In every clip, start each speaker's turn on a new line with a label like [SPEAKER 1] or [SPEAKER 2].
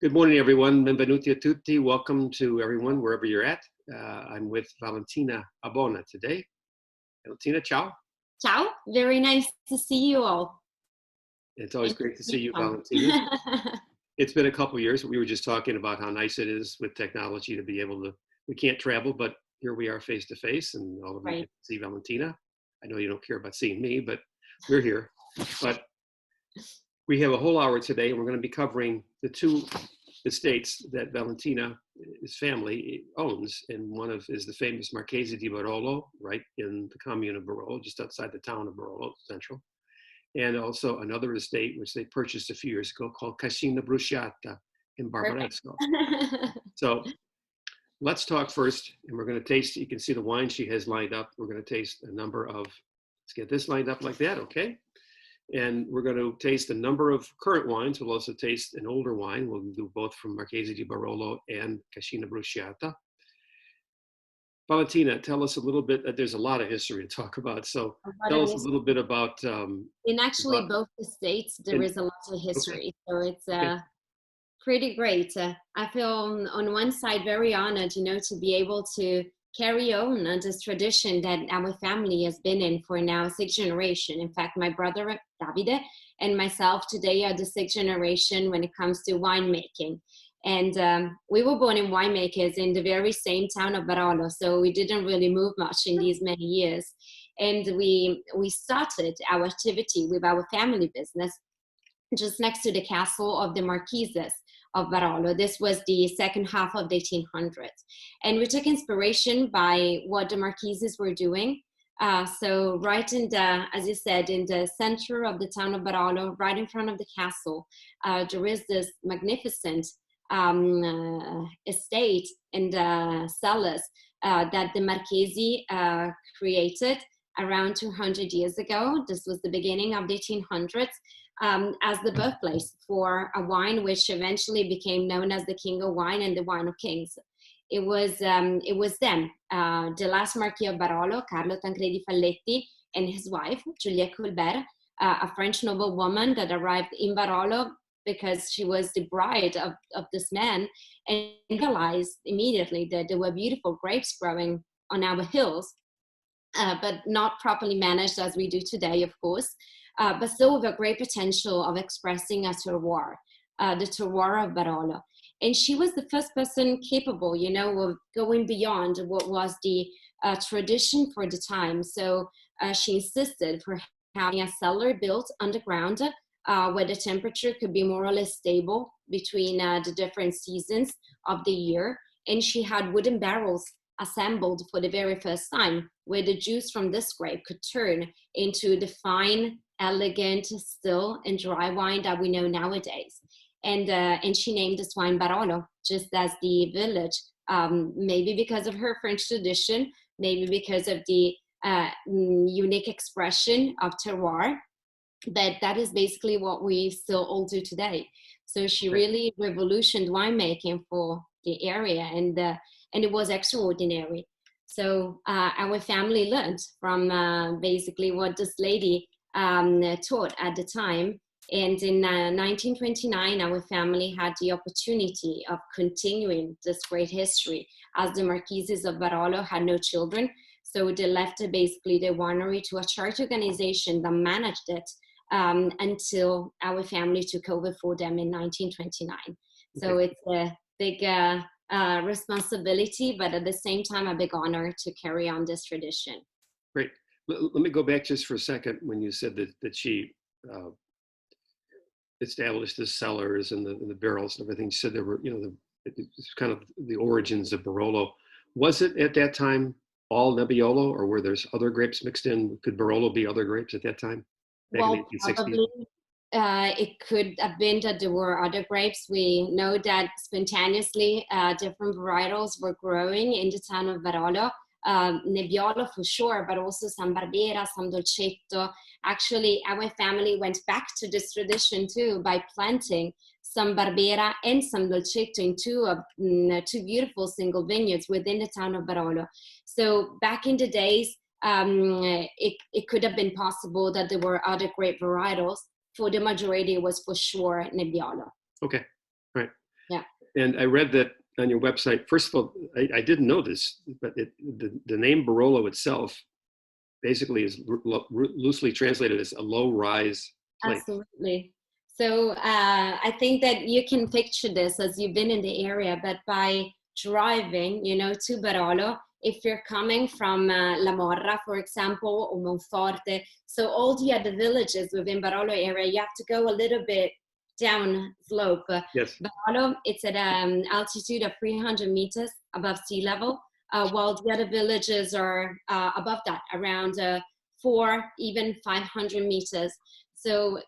[SPEAKER 1] Good morning, everyone. Benvenuti a tutti. Welcome to everyone, wherever you're at. I'm with Valentina Abbona today. Valentina, ciao.
[SPEAKER 2] Ciao, very nice to see you all.
[SPEAKER 1] It's always great to see you,
[SPEAKER 2] Fun.
[SPEAKER 1] Valentina. It's been a couple of years. We were just talking about how nice it is with technology to be able to, we can't travel, but here we are face to face and all of you
[SPEAKER 2] Right.
[SPEAKER 1] get to see Valentina. I know you don't care about seeing me, but we're here. But we have a whole hour today, and we're going to be covering the two estates that Valentina's family owns, and one of is the famous Marchesi di Barolo, right in the commune of Barolo, just outside the town of Barolo, central, and also another estate which they purchased a few years ago called Cascina Bruciata in Barbaresco. So let's talk first, and we're going to taste. You can see the wine she has lined up. We're going to taste a number of. Let's get this lined up like that, okay? And we're going to taste a number of current wines. We'll also taste an older wine. We'll do both from Marchesi di Barolo and Cascina Bruciata. Valentina, tell us a little bit. There's a lot of history to talk about. So tell us a little bit about.
[SPEAKER 2] In actually both estates, there is a lot of history. Okay. So it's pretty great. I feel on one side very honored, to be able to carry on this tradition that our family has been in for now 6 generations. In fact, my brother Davide and myself today are the 6th generation when it comes to winemaking. And we were born in winemakers in the very same town of Barolo, so we didn't really move much in these many years. And we started our activity with our family business just next to the castle of the Marquises of Barolo. This was the second half of the 1800s. And we took inspiration by what the Marquises were doing. So right in the, as you said, in the center of the town of Barolo, right in front of the castle, there is this magnificent estate and cellars that the Marchesi created around 200 years ago. This was the beginning of the 1800s. As the birthplace for a wine which eventually became known as the King of Wine and the Wine of Kings. It was them, the last Marquis of Barolo, Carlo Tancredi Falletti, and his wife, Juliette Colbert, a French noblewoman that arrived in Barolo because she was the bride of this man, and realized immediately that there were beautiful grapes growing on our hills, but not properly managed as we do today, of course. But still with a great potential of expressing a terroir, the terroir of Barolo. And she was the first person capable, of going beyond what was the tradition for the time. So she insisted for having a cellar built underground where the temperature could be more or less stable between the different seasons of the year. And she had wooden barrels assembled for the very first time, where the juice from this grape could turn into the fine, elegant, still and dry wine that we know nowadays. And she named this wine Barolo, just as the village, maybe because of her French tradition, maybe because of the unique expression of terroir, but that is basically what we still all do today. So she really revolutioned winemaking for the area, and it was extraordinary. So our family learned from basically what this lady taught at the time. And in 1929, our family had the opportunity of continuing this great history, as the Marquises of Barolo had no children. So they left basically the winery to a church organization that managed it until our family took over for them in 1929. So it's a big responsibility, but at the same time, a big honor to carry on this tradition.
[SPEAKER 1] Great. Let me go back just for a second when you said that she established the cellars and the barrels and everything. You said there were, it's kind of the origins of Barolo. Was it at that time all Nebbiolo, or were there other grapes mixed in? Could Barolo be other grapes at that time?
[SPEAKER 2] Well, probably it could have been that there were other grapes. We know that spontaneously different varietals were growing in the town of Barolo. Nebbiolo for sure, but also San Barbera, San Dolcetto. Actually, our family went back to this tradition too by planting San Barbera and San Dolcetto in two beautiful single vineyards within the town of Barolo. So back in the days, it could have been possible that there were other grape varietals. For the majority, it was for sure Nebbiolo.
[SPEAKER 1] Okay, right.
[SPEAKER 2] Yeah.
[SPEAKER 1] And I read that on your website. First of all, I didn't know this, but the name Barolo itself basically is loosely translated as a low-rise place.
[SPEAKER 2] Absolutely. So I think that you can picture this as you've been in the area, but by driving, to Barolo, if you're coming from La Morra, for example, or Monforte, so all the other villages within Barolo area, you have to go a little bit down slope.
[SPEAKER 1] Yes.
[SPEAKER 2] Barolo, it's at an altitude of 300 meters above sea level, while the other villages are above that, around even 500 meters. So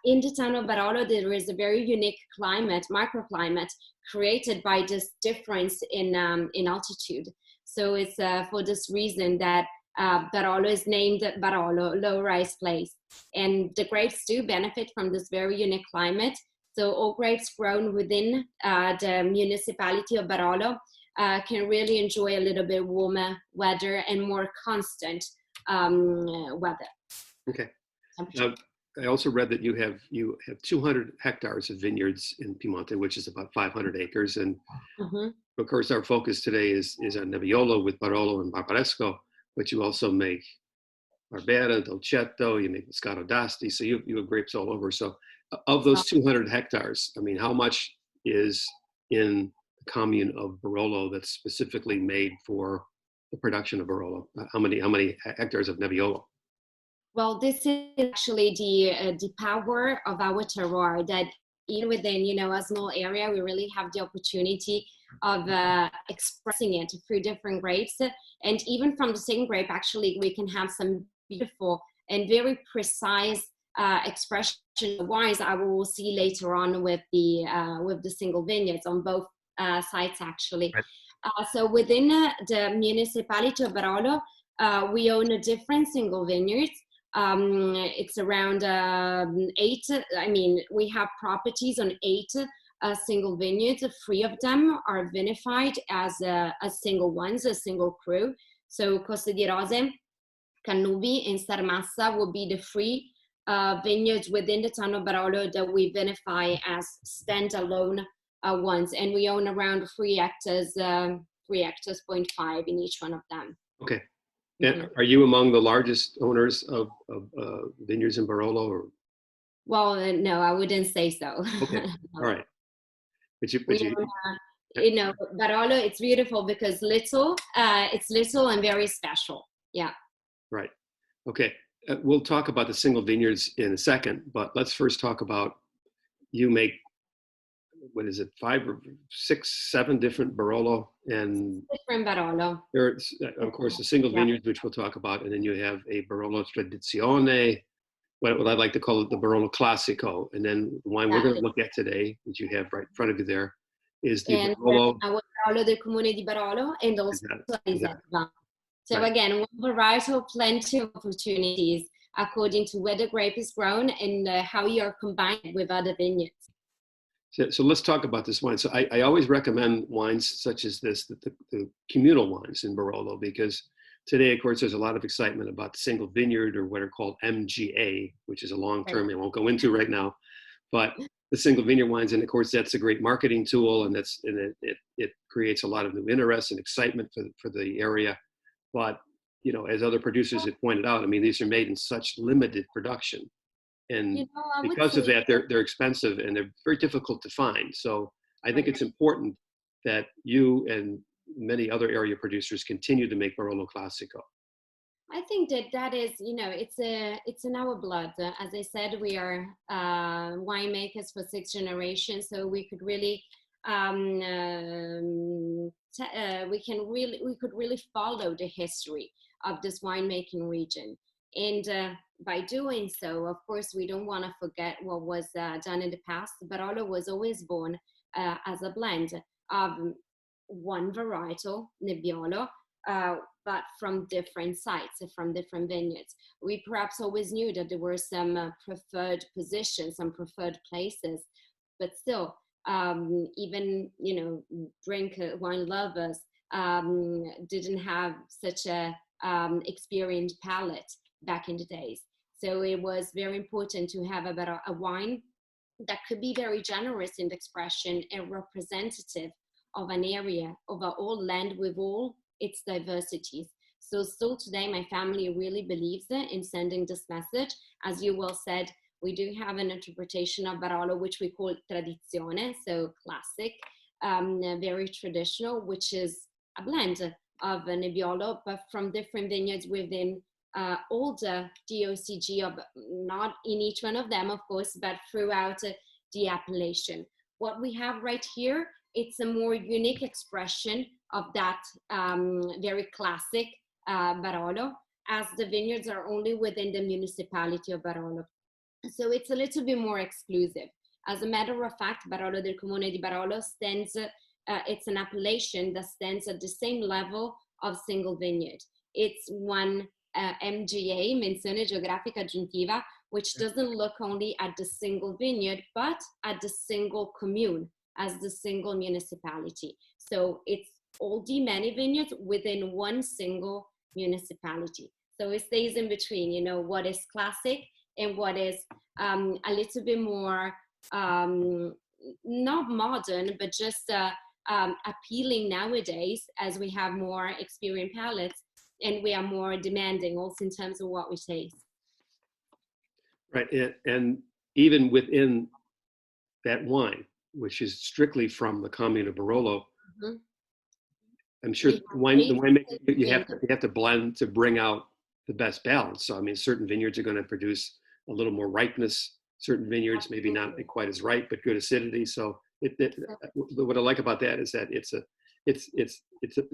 [SPEAKER 2] in the town of Barolo, there is a very unique climate, microclimate, created by this difference in altitude. So it's for this reason that Barolo is named Barolo, low-rise place. And the grapes do benefit from this very unique climate. So all grapes grown within the municipality of Barolo can really enjoy a little bit warmer weather and more constant weather.
[SPEAKER 1] Okay. I also read that you have 200 hectares of vineyards in Piemonte, which is about 500 acres. And of course, our focus today is on Nebbiolo with Barolo and Barbaresco, but you also make Barbera, Dolcetto, you make Moscato d'Asti, so you have grapes all over. So of those 200 hectares, I mean, how much is in the commune of Barolo that's specifically made for the production of Barolo? How many hectares of Nebbiolo?
[SPEAKER 2] Well, this is actually the power of our terroir, that even within, a small area, we really have the opportunity of expressing it through different grapes. And even from the same grape, actually, we can have some beautiful and very precise expression of wines I will see later on with the single vineyards on both sites, actually. Right. So within the municipality of Barolo, we own a different single vineyards. It's around 8. I mean, we have properties on 8 single vineyards. 3 of them are vinified as a single ones, a single crew. So Coste di Rose, Cannubi, and Sarmassa will be the 3 vineyards within the town of Barolo that we vinify as standalone ones. And we own around 3 hectares, 3.5 in each one of them.
[SPEAKER 1] Okay. And are you among the largest owners of vineyards in Barolo? Or?
[SPEAKER 2] Well, no, I wouldn't say so.
[SPEAKER 1] Okay, all right. But you
[SPEAKER 2] Barolo, it's beautiful because it's little and very special. Yeah. Right.
[SPEAKER 1] Okay. We'll talk about the single vineyards in a second, but let's first talk about, you make, what is it, 5 or 6, 7 different Barolo, and
[SPEAKER 2] different Barolo.
[SPEAKER 1] There's, of course, the single vineyards, which we'll talk about, and then you have a Barolo Tradizione, what I'd like to call it the Barolo Classico, and then the wine we're going to look at today, which you have right in front of you there, is the Barolo.
[SPEAKER 2] Our Barolo del Comune di Barolo, and also Riserva. So again, one varietal, plenty of opportunities according to where the grape is grown and how you are combined with other vineyards.
[SPEAKER 1] So let's talk about this wine. So I always recommend wines such as this, the communal wines in Barolo, because today, of course, there's a lot of excitement about the single vineyard, or what are called MGA, which is a long term I won't go into right now, but the single vineyard wines, and of course, that's a great marketing tool, and it creates a lot of new interest and excitement for the area. But, as other producers have pointed out, I mean, these are made in such limited production. And because of that, they're expensive and they're very difficult to find. So I think it's important that you and many other area producers continue to make Barolo Classico.
[SPEAKER 2] I think that is, it's in our blood. As I said, we are winemakers for 6 generations, so we could really we could really follow the history of this winemaking region. And by doing so, of course, we don't want to forget what was done in the past. Barolo was always born as a blend of one varietal, Nebbiolo, but from different sites, from different vineyards. We perhaps always knew that there were some preferred positions, some preferred places, but still, even, wine lovers didn't have such a experienced palate back in the days. So it was very important to have a wine that could be very generous in the expression and representative of an area, of our old land with all its diversities. So still today, my family really believes in sending this message. As you well said, we do have an interpretation of Barolo, which we call tradizione, so classic, very traditional, which is a blend of Nebbiolo, but from different vineyards within older DOCG, of not in each one of them, of course, but throughout the appellation. What we have right here, it's a more unique expression of that very classic Barolo, as the vineyards are only within the municipality of Barolo. So it's a little bit more exclusive. As a matter of fact, Barolo del Comune di Barolo stands, it's an appellation that stands at the same level of single vineyard. It's one MGA, Menzione Geografica Aggiuntiva, which doesn't look only at the single vineyard, but at the single commune, as the single municipality. So it's all the many vineyards within one single municipality. So it stays in between, you know, what is classic and what is a little bit more, not modern, but just appealing nowadays, as we have more experienced palates and we are more demanding also in terms of what we taste.
[SPEAKER 1] Right, and even within that wine, which is strictly from the commune of Barolo, mm-hmm. I'm sure the wine you have to blend to bring out the best balance. So I mean, certain vineyards are going to produce a little more ripeness. Certain vineyards maybe not quite as ripe, but good acidity. So what I like about that is that it's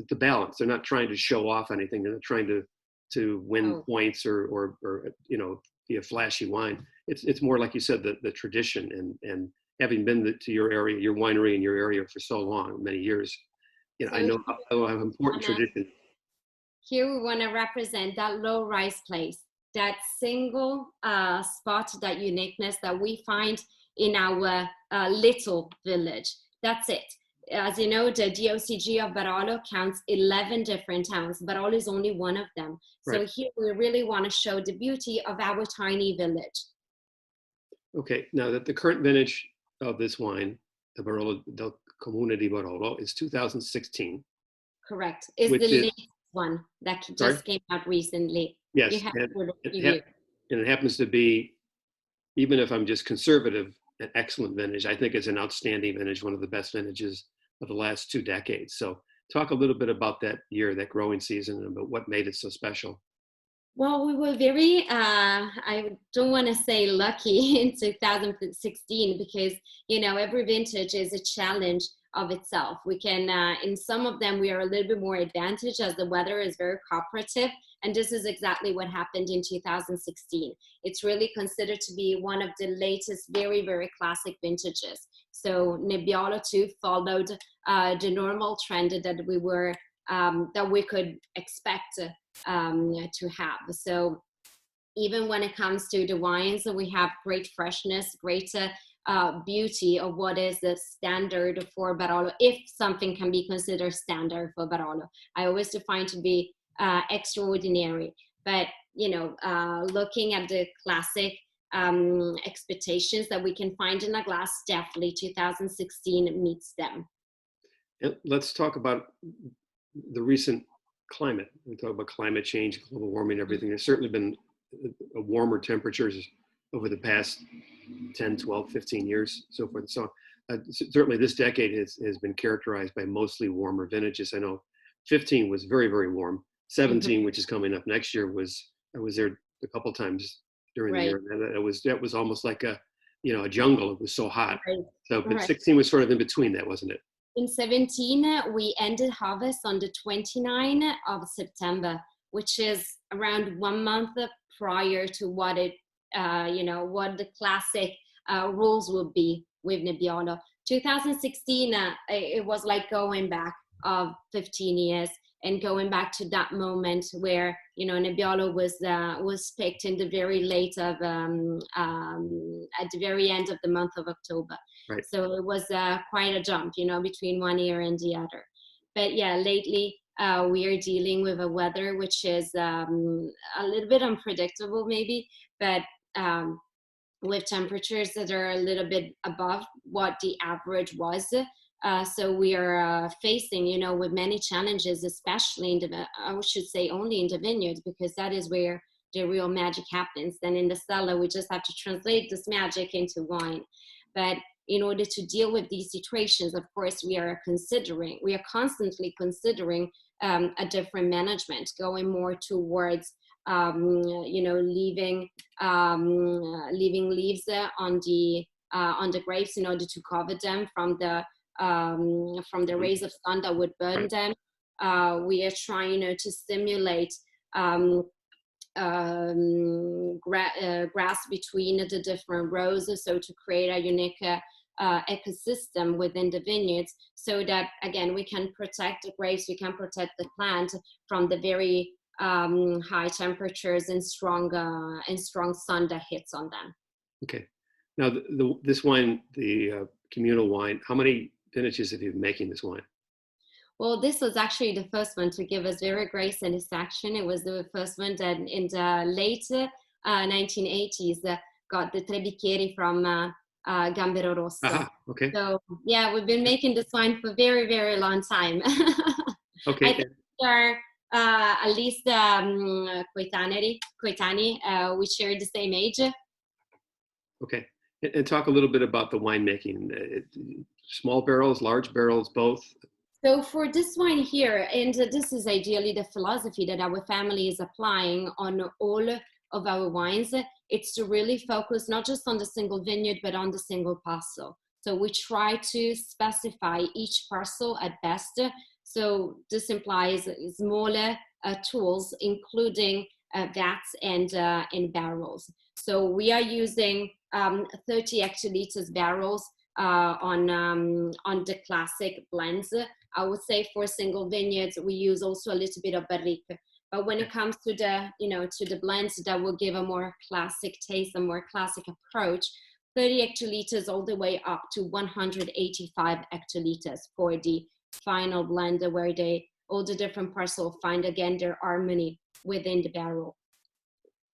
[SPEAKER 1] the balance. They're not trying to show off anything. They're not trying to win points or you know, be a flashy wine. It's more like you said, the tradition, and having been to your area, your winery in your area for so long, many years, you know, I know how important tradition.
[SPEAKER 2] Here we want to represent that low rise place, that single spot, that uniqueness that we find in our little village. That's it. As you know, the DOCG of Barolo counts 11 different towns. Barolo is only one of them. Right. So here we really want to show the beauty of our tiny village.
[SPEAKER 1] Okay, now that the current vintage of this wine, the Barolo del Comune di Barolo, is 2016.
[SPEAKER 2] Correct. It's the latest one that just came out recently.
[SPEAKER 1] Yes, and it happens to be, even if I'm just conservative, an excellent vintage. I think it's an outstanding vintage, one of the best vintages of the last 2 decades. So talk a little bit about that year, that growing season, and about what made it so special.
[SPEAKER 2] Well, we were very, I don't want to say lucky in 2016, because, you know, every vintage is a challenge of itself. We can, in some of them, we are a little bit more advantaged as the weather is very cooperative. And this is exactly what happened in 2016. It's really considered to be one of the latest, very, very classic vintages. So Nebbiolo too followed the normal trend that we were, that we could expect to have. So even when it comes to the wines, we have great freshness, great beauty of what is the standard for Barolo, if something can be considered standard for Barolo. I always define to be extraordinary, but you know, looking at the classic expectations that we can find in a glass, definitely 2016 meets them.
[SPEAKER 1] And let's talk about the recent climate. We talk about climate change, global warming, everything. There's certainly been warmer temperatures over the past 10, 12, 15 years, so forth. So certainly this decade has been characterized by mostly warmer vintages. I know 15 was very, very warm. 17, which is coming up next year, I was there a couple times during the year. And that was almost like a jungle. It was so hot. Right. So, but 16 was sort of in between that, wasn't it?
[SPEAKER 2] In 17, we ended harvest on the 29th of September, which is around 1 month prior to what it, what the classic rules would be with Nebbiolo. 2016, it was like going back of 15 years and going back to that moment where, Nebbiolo was picked in the very late of, at the very end of the month of October. Right. So it was quite a jump, between one year and the other. But yeah, lately we are dealing with a weather which is a little bit unpredictable maybe, but with temperatures that are a little bit above what the average was. So we are facing, with many challenges, especially I should say only in the vineyards, because that is where the real magic happens. Then in the cellar, we just have to translate this magic into wine. But in order to deal with these situations, of course, we are constantly considering a different management, going more towards leaving leaves on the grapes in order to cover them from the rays of sun that would burn them. We are trying, to stimulate grass between the different rows, so to create a unique ecosystem within the vineyards, so that again we can protect the grapes, we can protect the plant from the very high temperatures and strong sun that hits on them.
[SPEAKER 1] Okay. Now, this wine, the communal wine, how many vintages have you been making this wine?
[SPEAKER 2] Well, this was actually the first one to give us very great satisfaction. It was the first one that in the late 1980s got the Tre Bicchieri from Gambero Rosso.
[SPEAKER 1] Aha, okay.
[SPEAKER 2] So yeah, we've been making this wine for a very, very long time.
[SPEAKER 1] Okay.
[SPEAKER 2] I think we are at least coetanei. We share the same age.
[SPEAKER 1] Okay. And talk a little bit about the winemaking. Small barrels, large barrels, both?
[SPEAKER 2] So for this wine here, and this is ideally the philosophy that our family is applying on all of our wines, it's to really focus not just on the single vineyard, but on the single parcel. So we try to specify each parcel at best. So this implies smaller tools, including vats and barrels. So we are using 30 hectoliters barrels on the classic blends. I would say for single vineyards, we use also a little bit of barrique. But when it comes to the blends that will give a more classic taste, a more classic approach, 30 hectoliters all the way up to 185 hectoliters for the final blend, where all the different parcels find again their harmony within the barrel.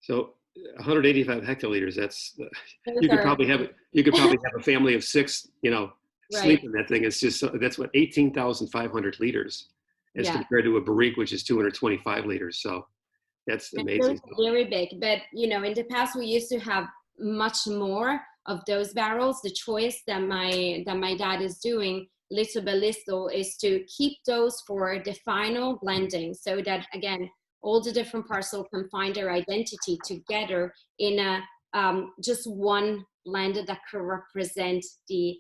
[SPEAKER 1] So 185 hectoliters, you could probably have a family of 6, sleep in that thing. It's just, that's what, 18,500 liters as compared to a barrique, which is 225 liters. So that's amazing.
[SPEAKER 2] Very big. But, in the past, we used to have much more of those barrels. The choice that my dad is doing little by little is to keep those for the final blending, so that, again, all the different parcels can find their identity together in a just one blend that can represent the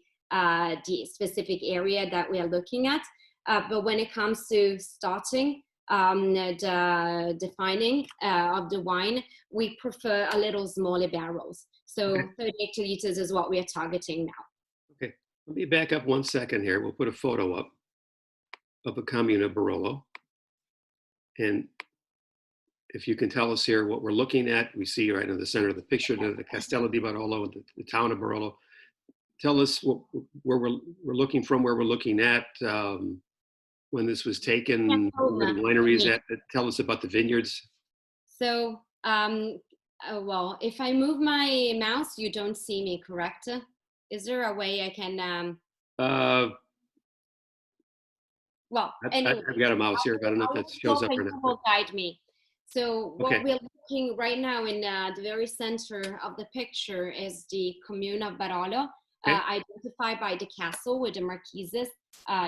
[SPEAKER 2] specific area that we are looking at. But when it comes to starting the defining of the wine, we prefer a little smaller barrels. So 30 hectoliters is what we are targeting now.
[SPEAKER 1] Okay, let me back up 1 second here. We'll put a photo up of a Cascina Barolo. And if you can tell us here what we're looking at, we see right in the center of the picture the Cascina di Barolo, the town of Barolo. Tell us where we're looking from, where we're looking at, when this was taken, where the wineries at. Tell us about the vineyards.
[SPEAKER 2] So, well, if I move my mouse, you don't see me, correct? Is there a way I can? Well, anyway,
[SPEAKER 1] I've got a mouse here, but I don't know if that shows up or not.
[SPEAKER 2] Will guide me. So what we're looking right now in the very center of the picture is the commune of Barolo, identified by the castle where the Marcheses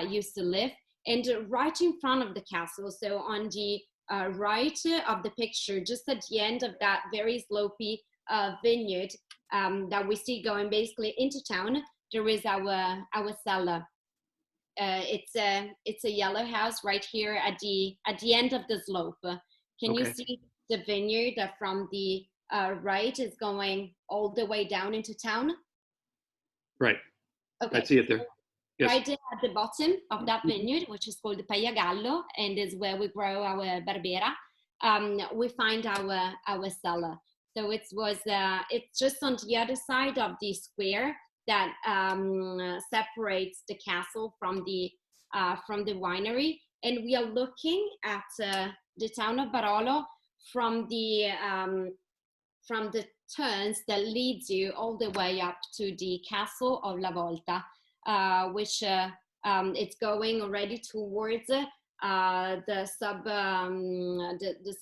[SPEAKER 2] used to live. And right in front of the castle, so on the right of the picture, just at the end of that very slopey vineyard that we see going basically into town, there is our cellar. It's a yellow house right here at the end of the slope. Can you see the vineyard that from the right is going all the way down into town?
[SPEAKER 1] Right.
[SPEAKER 2] Okay.
[SPEAKER 1] I see it there. Yes.
[SPEAKER 2] Right at the bottom of that vineyard, which is called the Paiagallo, and is where we grow our Barbera, we find our cellar. So it's just on the other side of the square that separates the castle from the winery, and we are looking at the town of Barolo from the turns that leads you all the way up to the Castle of La Volta, which it's going already towards the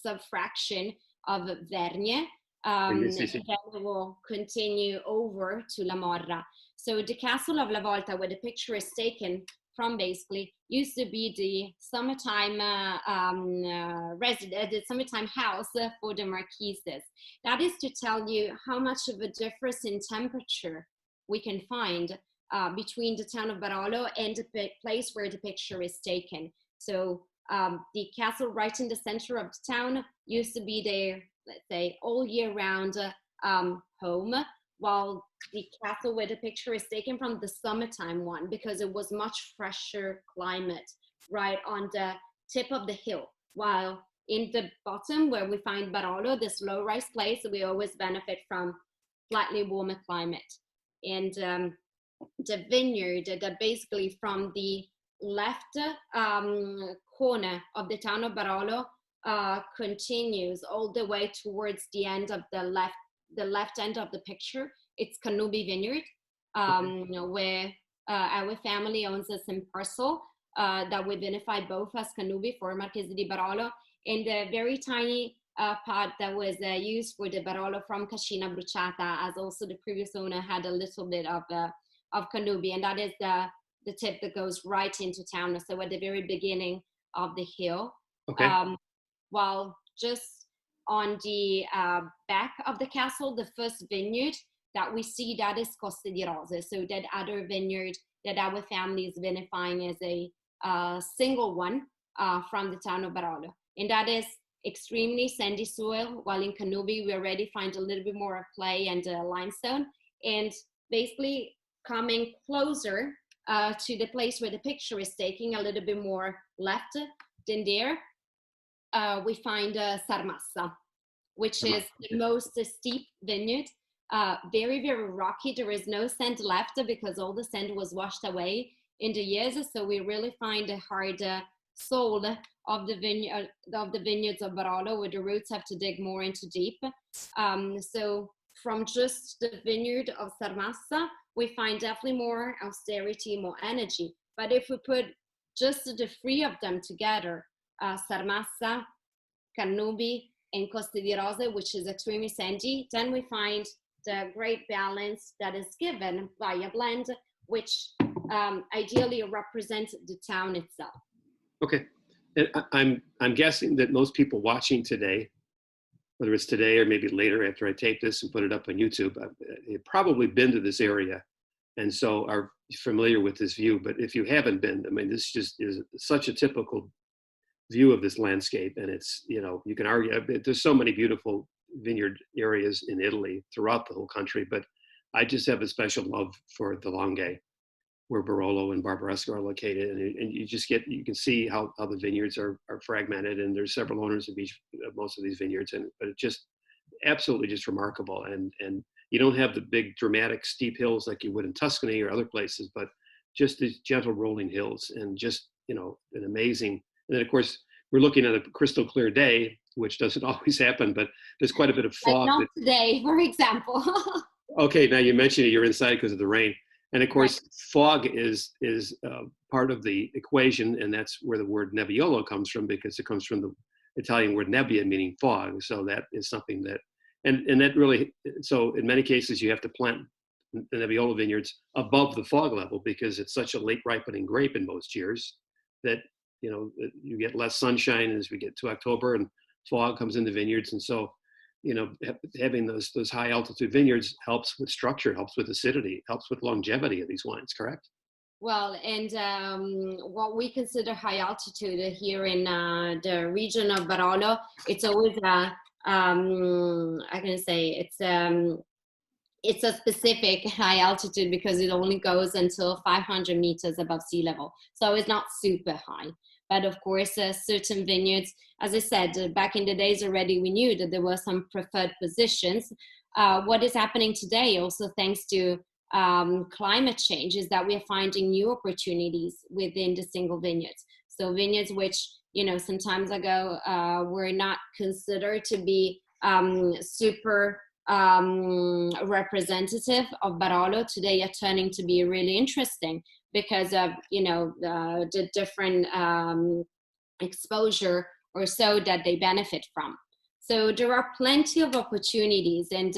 [SPEAKER 2] subfraction of Vergne.
[SPEAKER 1] Yes, yes,
[SPEAKER 2] And then we will continue over to La Morra. So the Castle of La Volta, where the picture is taken from, basically used to be the summertime the summertime house for the marquises. That is to tell you how much of a difference in temperature we can find between the town of Barolo and the place where the picture is taken. So the castle right in the center of the town used to be their, let's say, all year round home, while the castle where the picture is taken from, the summertime one, because it was much fresher climate right on the tip of the hill. While in the bottom where we find Barolo, this low rise place, we always benefit from slightly warmer climate. And the vineyard that basically from the left corner of the town of Barolo continues all the way towards the end of the left end of the picture. It's Cannubi Vineyard, where our family owns a some parcel that we vinify both as Cannubi for Marchesi di Barolo, and the very tiny part that was used for the Barolo from Cascina Bruciata, as also the previous owner had a little bit of Cannubi, and that is the tip that goes right into town, so at the very beginning of the hill.
[SPEAKER 1] okay.
[SPEAKER 2] While just on the back of the castle, the first vineyard that we see, that is Coste di Rose. So that other vineyard that our family is vinifying as a single one from the town of Barolo. And that is extremely sandy soil, while in Cannubi we already find a little bit more of clay and limestone. And basically coming closer to the place where the picture is taking, a little bit more left than there, we find Sarmassa, which is the most steep vineyard, very, very rocky. There is no sand left because all the sand was washed away in the years. So we really find the hard soul of the vineyards of Barolo, where the roots have to dig more into deep. So from just the vineyard of Sarmassa, we find definitely more austerity, more energy. But if we put just the three of them together, Sarmassa, Cannubi, and Coste di Rose, which is extremely sandy, then we find the great balance that is given by a blend, which ideally represents the town itself.
[SPEAKER 1] Okay. And I'm guessing that most people watching today, whether it's today or maybe later after I tape this and put it up on YouTube, have probably been to this area and so are familiar with this view. But if you haven't been, I mean, this just is such a typical view of this landscape. And it's, you know, you can argue, there's so many beautiful vineyard areas in Italy throughout the whole country, but I just have a special love for the Langhe, where Barolo and Barbaresco are located, and you just get, you can see how the vineyards are fragmented, and there's several owners of most of these vineyards, but it's just absolutely just remarkable, and you don't have the big dramatic steep hills like you would in Tuscany or other places, but just these gentle rolling hills, and just, you know, an amazing. And then of course we're looking at a crystal clear day, which doesn't always happen, but there's quite a bit of fog.
[SPEAKER 2] Like not today, for example.
[SPEAKER 1] Okay, now you mentioned it, you're inside because of the rain. And of course, right. Fog is part of the equation, and that's where the word nebbiolo comes from, because it comes from the Italian word nebbia, meaning fog. So that is something that, and that really, so in many cases you have to plant the Nebbiolo vineyards above the fog level, because it's such a late ripening grape in most years that, you know, you get less sunshine as we get to October, and fog comes in the vineyards. And so, you know, having those high altitude vineyards helps with structure, helps with acidity, helps with longevity of these wines, correct?
[SPEAKER 2] Well, and what we consider high altitude here in the region of Barolo, it's always I can say it's a specific high altitude because it only goes until 500 meters above sea level. So it's not super high. But of course, certain vineyards, as I said, back in the days already, we knew that there were some preferred positions. What is happening today, also thanks to climate change, is that we are finding new opportunities within the single vineyards. So vineyards which, you know, some times ago were not considered to be super representative of Barolo today are turning to be really interesting because of, the different exposure or so that they benefit from. So there are plenty of opportunities, and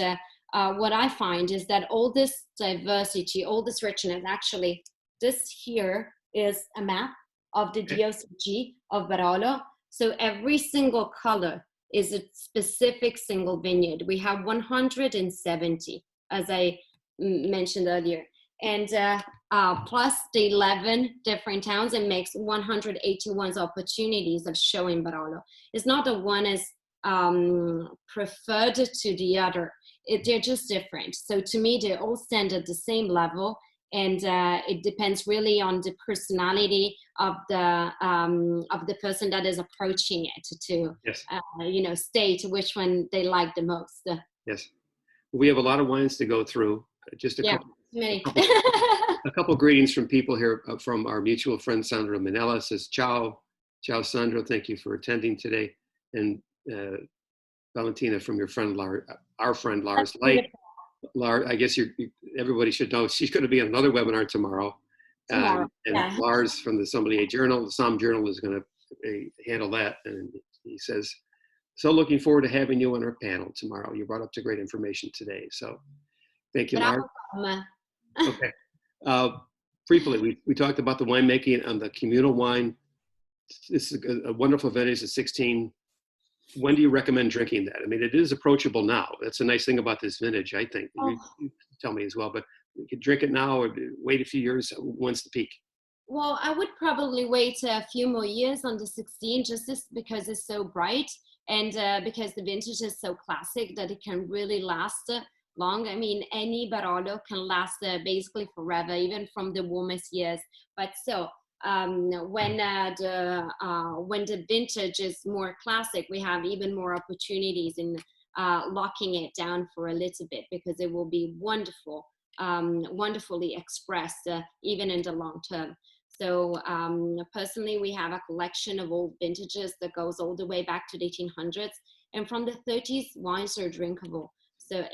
[SPEAKER 2] what I find is that all this diversity, all this richness, actually, this here is a map of the DOCG of Barolo. So every single color is a specific single vineyard. We have 170, as I mentioned earlier. And plus the 11 different towns, it makes 181 opportunities of showing Barolo. It's not that one is preferred to the other. They're just different. So to me, they all stand at the same level, and it depends really on the personality of the person that is approaching it to,
[SPEAKER 1] yes.
[SPEAKER 2] state which one they like the most.
[SPEAKER 1] Yes, we have a lot of wines to go through. Just a couple greetings from people here from our mutual friend Sandra Minella. Says ciao Sandra, thank you for attending today. And Valentina from your friend our friend Lars Light. Lars, I guess everybody should know she's going to be on another webinar tomorrow. And Lars from the Sommelier Journal, the Somm Journal, is going to handle that. And he says, so looking forward to having you on our panel tomorrow. You brought up some great information today. So thank you, Lars. Okay. Briefly, we talked about the winemaking on the communal wine. This is a wonderful vintage at 16. When do you recommend drinking that? I mean, it is approachable now. That's a nice thing about this vintage, I think. You tell me as well, but you could drink it now or wait a few years. When's the peak?
[SPEAKER 2] Well, I would probably wait a few more years on the 16, just because it's so bright and because the vintage is so classic that it can really last long. I mean, any Barolo can last basically forever, even from the warmest years. But so when the vintage is more classic, we have even more opportunities in locking it down for a little bit, because it will be wonderfully expressed even in the long term. So personally, we have a collection of old vintages that goes all the way back to the 1800s, and from the 30s, wines are drinkable. So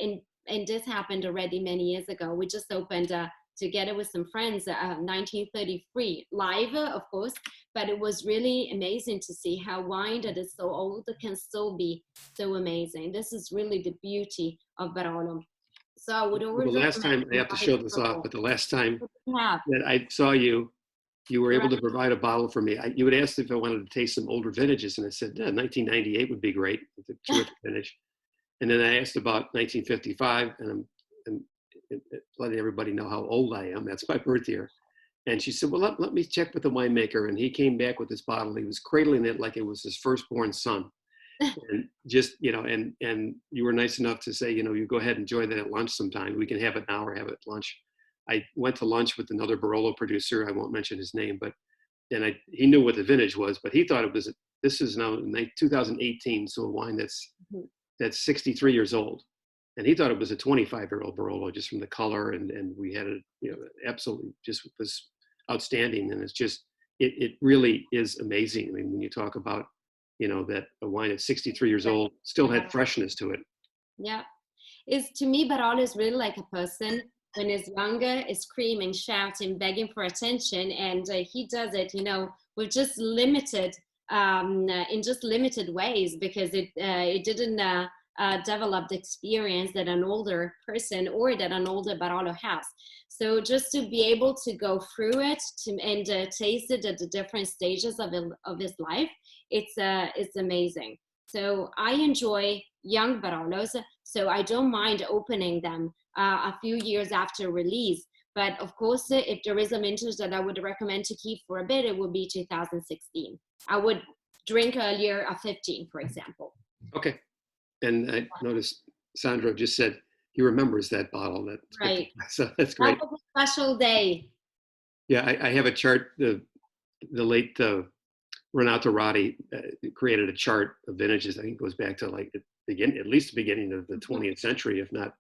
[SPEAKER 2] and this happened already many years ago. We just opened together with some friends, 1933, live, of course, but it was really amazing to see how wine that is so old can still be so amazing. This is really the beauty of Barolo. So I would always
[SPEAKER 1] the last time, I have to show this off, but the last time that I saw you, you were able to provide a bottle for me. You had asked if I wanted to taste some older vintages, and I said, yeah, 1998 would be great. It's a terrific vintage. And then I asked about 1955, and letting everybody know how old I am. That's my birth year. And she said, well, let me check with the winemaker. And he came back with this bottle. He was cradling it like it was his firstborn son. And just, and you were nice enough to say, you go ahead and enjoy that at lunch sometime. We can have it now or have it at lunch. I went to lunch with another Barolo producer. I won't mention his name, but he knew what the vintage was, but he thought this is now 2018. So a wine that's 63 years old. And he thought it was a 25-year-old Barolo just from the color, and we had it, absolutely just was outstanding. And it's just, it really is amazing. I mean, when you talk about, that a wine at 63 years old still had freshness to it.
[SPEAKER 2] Yeah. To me, Barolo is really like a person when he's younger, is screaming, shouting, begging for attention. And he does it, with just limited, in just limited ways, because it didn't develop the experience that an older person or that an older Barolo has. So just to be able to go through it and taste it at the different stages of his life, it's amazing. So I enjoy young Barolos, so I don't mind opening them a few years after release. But of course, if there is a vintage that I would recommend to keep for a bit, it would be 2016. I would drink earlier a 15, for example.
[SPEAKER 1] Okay. And I noticed Sandra just said he remembers that bottle. That's
[SPEAKER 2] right.
[SPEAKER 1] So that's great.
[SPEAKER 2] That was a special day.
[SPEAKER 1] Yeah, I have a chart. The late Renato Ratti created a chart of vintages. I think it goes back to like at least the beginning of the 20th century, if not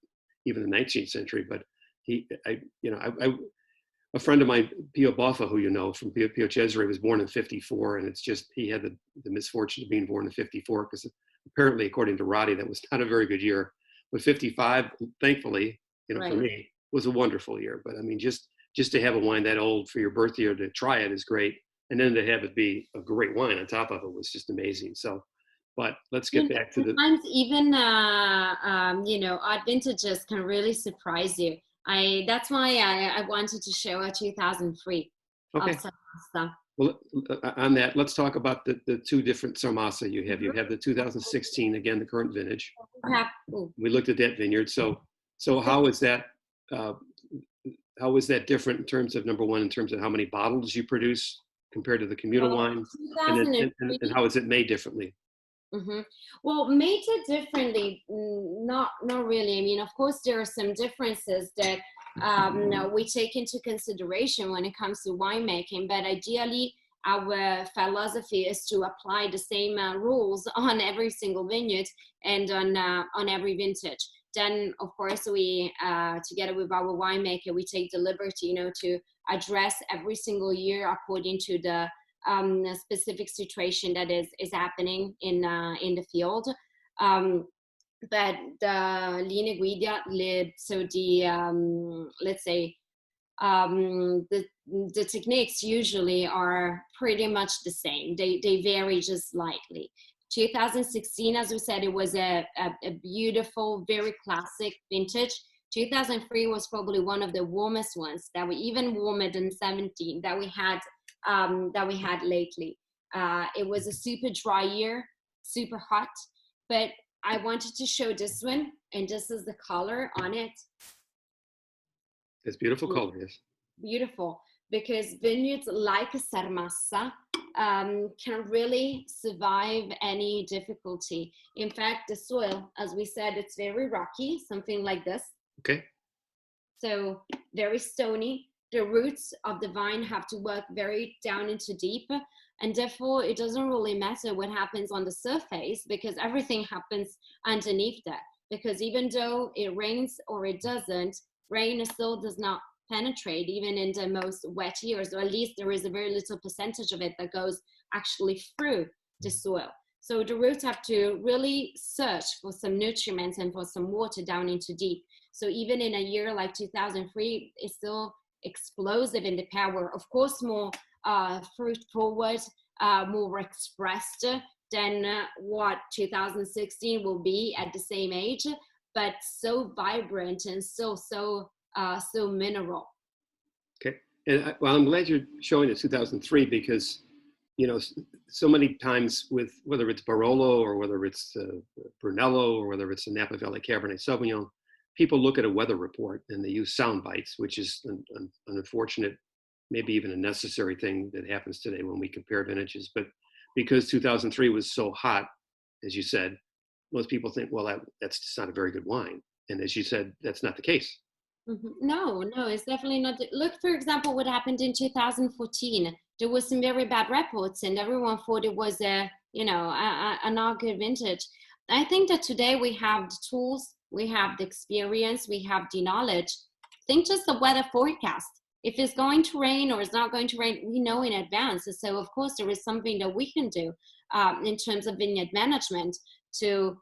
[SPEAKER 1] even the 19th century. But a friend of mine, Pio Boffa, who from Pio Cesare, was born in 54, and it's just he had the misfortune of being born in 54 because apparently, according to Ratti, that was not a very good year. But 55, thankfully, for
[SPEAKER 2] Right.
[SPEAKER 1] me, was a wonderful year. But I mean, just to have a wine that old for your birthday or to try it is great. And then to have it be a great wine on top of it was just amazing. So, but let's get back to the,
[SPEAKER 2] Sometimes even odd vintages can really surprise you. That's why I wanted to show a 2003 of
[SPEAKER 1] okay.
[SPEAKER 2] Sarasa.
[SPEAKER 1] Well, on that, let's talk about the two different Sarmasa you have. You have the 2016, again, the current vintage. We looked at that vineyard. So how is that, uh, how is that different in terms of, number one, in terms of how many bottles you produce compared to the communal wine? And then,
[SPEAKER 2] 2003.
[SPEAKER 1] and how is it made differently?
[SPEAKER 2] Mm-hmm. Well, made it differently, not really. I mean, of course, there are some differences that we take into consideration when it comes to winemaking. But ideally, our philosophy is to apply the same rules on every single vineyard and on every vintage. Then, of course, we together with our winemaker, we take the liberty, to address every single year according to the a specific situation that is happening in the field. But the linee guida, so the let's say the techniques usually are pretty much the same. They vary just slightly. 2016, as we said, it was a beautiful, very classic vintage. 2003 was probably one of the warmest ones, that we even warmer than 17 that we had lately. It was a super dry year, super hot, but I wanted to show this one, and this is the color on it.
[SPEAKER 1] It's beautiful color, yes.
[SPEAKER 2] Beautiful, because vineyards like Sarmassa can really survive any difficulty. In fact, the soil, as we said, it's very rocky, something like this.
[SPEAKER 1] Okay.
[SPEAKER 2] So very stony. The roots of the vine have to work very down into deep, and therefore it doesn't really matter what happens on the surface, because everything happens underneath that. Because even though it rains or it doesn't, rain still does not penetrate even in the most wet years, or at least there is a very little percentage of it that goes actually through the soil. So the roots have to really search for some nutrients and for some water down into deep. So even in a year like 2003, it's still explosive in the power. Of course, more fruit forward, more expressed than what 2016 will be at the same age, but so vibrant and so mineral.
[SPEAKER 1] Okay. And well, I'm glad you're showing the 2003 because, so many times with whether it's Barolo or whether it's Brunello or whether it's a Napa Valley Cabernet Sauvignon, people look at a weather report and they use sound bites, which is an unfortunate, maybe even a necessary thing that happens today when we compare vintages. But because 2003 was so hot, as you said, most people think, well, that's just not a very good wine. And as you said, that's not the case.
[SPEAKER 2] Mm-hmm. No, it's definitely not. Look, for example, what happened in 2014. There was some very bad reports, and everyone thought it was a not good vintage. I think that today we have the tools, we have the experience, we have the knowledge. Think just the weather forecast. If it's going to rain or it's not going to rain, we know in advance. So of course there is something that we can do in terms of vineyard management to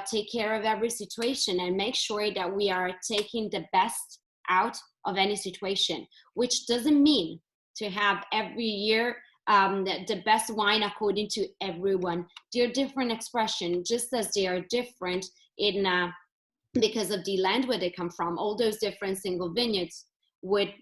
[SPEAKER 2] take care of every situation and make sure that we are taking the best out of any situation, which doesn't mean to have every year the best wine according to everyone. They're different expressions, just as they are different in because of the land where they come from. All those different single vineyards would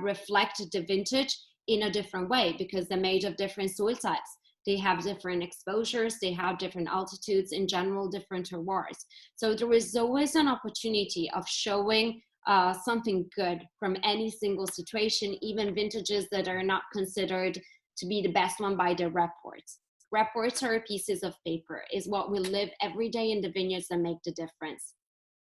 [SPEAKER 2] reflect the vintage in a different way because they're made of different soil types. They have different exposures, they have different altitudes, in general, different terroirs. So there is always an opportunity of showing something good from any single situation, even vintages that are not considered to be the best one by the reports. Reports are pieces of paper, is what we live every day in the vineyards that make the difference.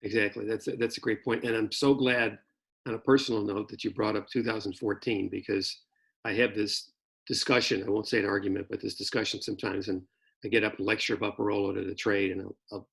[SPEAKER 1] Exactly, that's a great point. And I'm so glad on a personal note that you brought up 2014 because I have this discussion, I won't say an argument, but this discussion sometimes, and I get up and lecture about Barolo to the trade, and I'll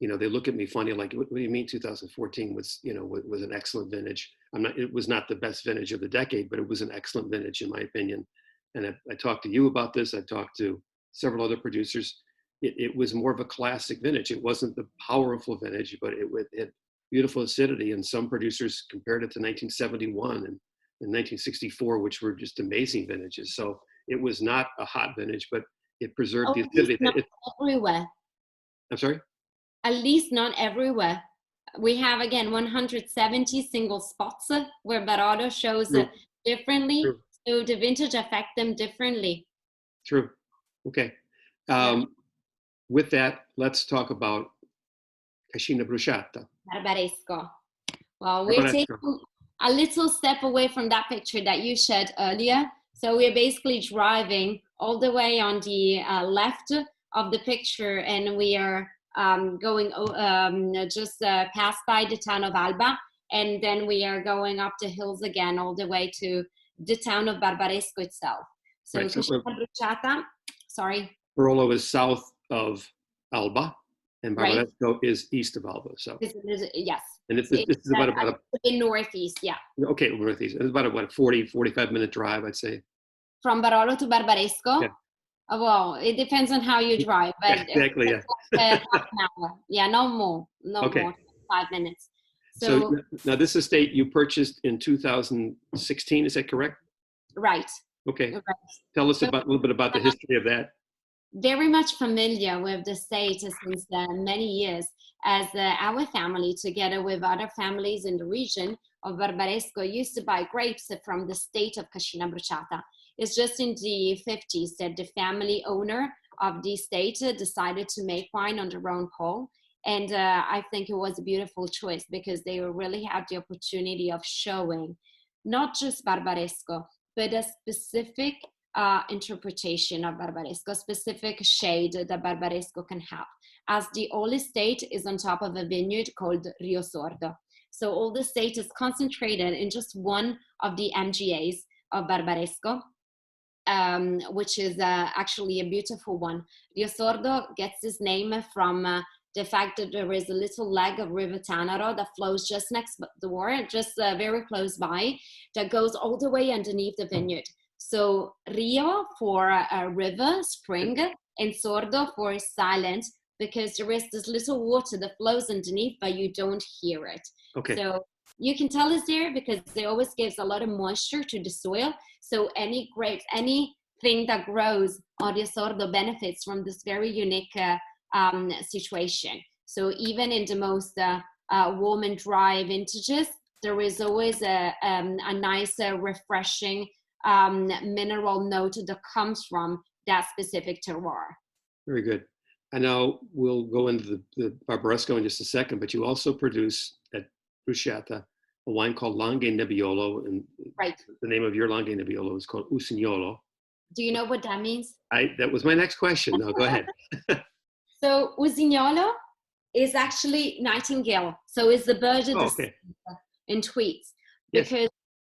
[SPEAKER 1] they look at me funny, like, what do you mean 2014 was an excellent vintage? It was not the best vintage of the decade, but it was an excellent vintage in my opinion. And I talked to you about this. I talked to several other producers, it was more of a classic vintage. It wasn't the powerful vintage, but it had beautiful acidity. And some producers compared it to 1971 and 1964, which were just amazing vintages. So it was not a hot vintage, but it preserved the
[SPEAKER 2] At least
[SPEAKER 1] acidity.
[SPEAKER 2] not everywhere.
[SPEAKER 1] I'm sorry?
[SPEAKER 2] At least not everywhere. We have, again, 170 single spots where Barolo shows
[SPEAKER 1] True.
[SPEAKER 2] differently.
[SPEAKER 1] True.
[SPEAKER 2] So the vintage affect them differently.
[SPEAKER 1] True. Okay. With that, let's talk about Cascina Bruciata.
[SPEAKER 2] Barbaresco. Well, we're
[SPEAKER 1] Barbaresco.
[SPEAKER 2] taking a little step away from that picture that you shared earlier. So we're basically driving all the way on the left of the picture, and we are going just past by the town of Alba, and then we are going up the hills again all the way to the town of Barbaresco itself. So,
[SPEAKER 1] Right, so
[SPEAKER 2] Cascina Bruciata, sorry.
[SPEAKER 1] Barolo is south of Alba, and
[SPEAKER 2] Right.
[SPEAKER 1] Barbaresco is east of Alba. So
[SPEAKER 2] Yes.
[SPEAKER 1] and this is about
[SPEAKER 2] in northeast, yeah.
[SPEAKER 1] Okay, northeast. It's about a 45 minute drive, I'd say.
[SPEAKER 2] From Barolo to Barbaresco?
[SPEAKER 1] Yeah.
[SPEAKER 2] Well, it depends on how you drive, but
[SPEAKER 1] Exactly, yeah.
[SPEAKER 2] half an hour. Yeah, no more,
[SPEAKER 1] Okay.
[SPEAKER 2] 5 minutes.
[SPEAKER 1] So now this estate you purchased in 2016, is that correct?
[SPEAKER 2] Right.
[SPEAKER 1] Okay.
[SPEAKER 2] Right.
[SPEAKER 1] Tell us a little bit about the history of that.
[SPEAKER 2] Very much familiar with the state since many years, as our family, together with other families in the region of Barbaresco, used to buy grapes from the state of Cascina Bruciata. It's just in the 50s that the family owner of the estate decided to make wine on their own call. And I think it was a beautiful choice because they really had the opportunity of showing not just Barbaresco, but a specific interpretation of Barbaresco, specific shade that Barbaresco can have. As the whole estate is on top of a vineyard called Rio Sordo. So all the estate is concentrated in just one of the MGAs of Barbaresco, which is actually a beautiful one. Rio Sordo gets its name from the fact that there is a little leg of River Tanaro that flows just next door, just very close by, that goes all the way underneath the vineyard. So Rio for a river, spring, and Sordo for silent, because there is this little water that flows underneath, but you don't hear it.
[SPEAKER 1] Okay.
[SPEAKER 2] So you can tell it's there because it always gives a lot of moisture to the soil. So any grapes, anything that grows on Rio Sordo benefits from this very unique situation. So even in the most warm and dry vintages, there is always a nice, refreshing mineral note that comes from that specific terroir.
[SPEAKER 1] Very good. I know we'll go into the Barbaresco in just a second, but you also produce at Bruciata a wine called Langhe Nebbiolo, and
[SPEAKER 2] right.
[SPEAKER 1] The name of your Langhe Nebbiolo is called Usignolo.
[SPEAKER 2] Do you know what that means?
[SPEAKER 1] That was my next question. No, go ahead.
[SPEAKER 2] So Usignolo is actually nightingale. So it's the bird of the in tweets. Because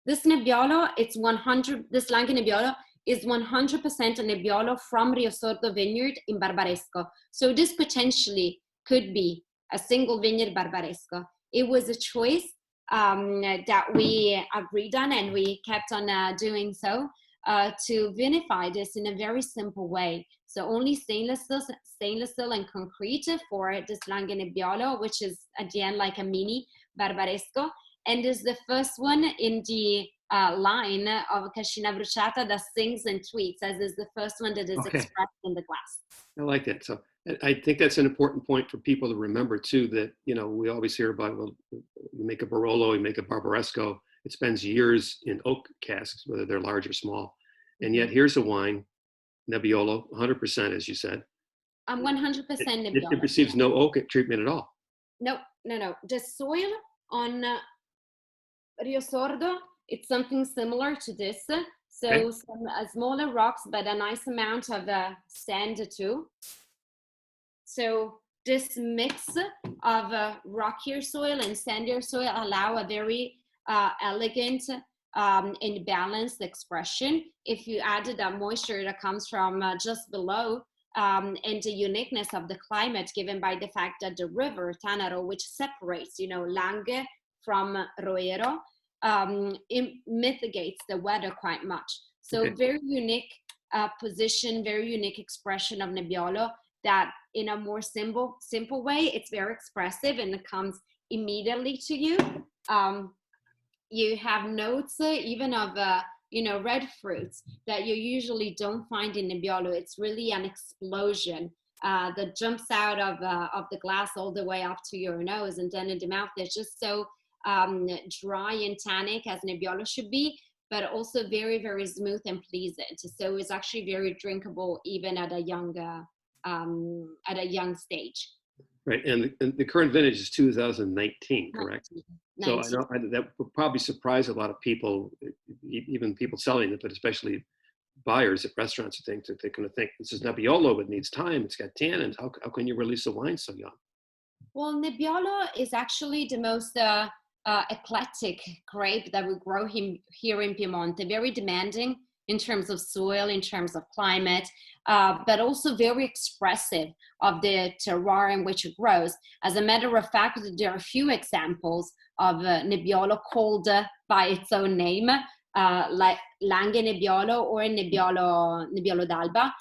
[SPEAKER 2] this Nebbiolo, it's 100, this Langhe Nebbiolo is 100% a Nebbiolo from Rio Sordo vineyard in Barbaresco. So this potentially could be a single vineyard Barbaresco. It was a choice that we agreed on, and we kept on doing so to vinify this in a very simple way. So only stainless steel and concrete for this Langhe Nebbiolo, which is at the end like a mini Barbaresco, and is the first one in the line of Cascina Bruciata that sings and tweets, as is the first one that is expressed in the glass.
[SPEAKER 1] I like that. So I think that's an important point for people to remember too, that, you know, we always hear about, well, you make a Barolo, you make a Barbaresco, it spends years in oak casks, whether they're large or small. And yet here's a wine, Nebbiolo, 100%, as you said.
[SPEAKER 2] 100% Nebbiolo.
[SPEAKER 1] It receives no oak treatment at all.
[SPEAKER 2] No. The soil on Rio Sordo, it's something similar to this. So some smaller rocks, but a nice amount of sand too. So this mix of rockier soil and sandier soil allow a very elegant and balanced expression. If you added that moisture that comes from just below, and the uniqueness of the climate given by the fact that the river Tanaro, which separates, Langhe from Roero, it mitigates the weather quite much. So very unique position, very unique expression of Nebbiolo. that in a more simple way, it's very expressive and it comes immediately to you. You have notes even of red fruits that you usually don't find in Nebbiolo. It's really an explosion that jumps out of the glass all the way up to your nose, and then in the mouth it's just so dry and tannic as Nebbiolo should be, but also very, very smooth and pleasant. So it's actually very drinkable even at a young stage.
[SPEAKER 1] Right, and the current vintage is 2019, correct?
[SPEAKER 2] 19.
[SPEAKER 1] So I know that would probably surprise a lot of people, even people selling it, but especially buyers at restaurants and things, that they're going to think this is Nebbiolo, it needs time, it's got tannins. How can you release a wine so young?
[SPEAKER 2] Well, Nebbiolo is actually the most eclectic grape that we grow here in Piemonte. Very demanding in terms of soil, in terms of climate, but also very expressive of the terroir in which it grows. As a matter of fact, there are a few examples of Nebbiolo called by its own name, like Langhe Nebbiolo or Nebbiolo d'Alba.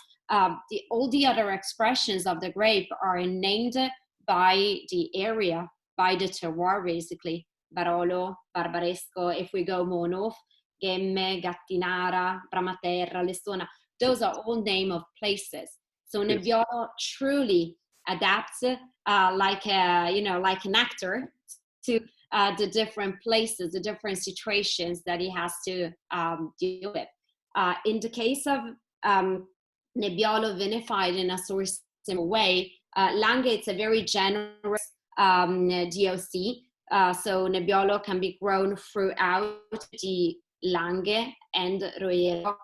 [SPEAKER 2] All the other expressions of the grape are named by the area, by the terroir, basically. Barolo, Barbaresco, if we go more north, Gemme, Gattinara, Bramaterra, Lessona, those are all names of places. So Nebbiolo truly adapts like an actor to the different places, the different situations that he has to deal with. In the case of Nebbiolo vinified in a sort of similar way, Langhe, it's a very generous DOC. So Nebbiolo can be grown throughout the Langhe and Roero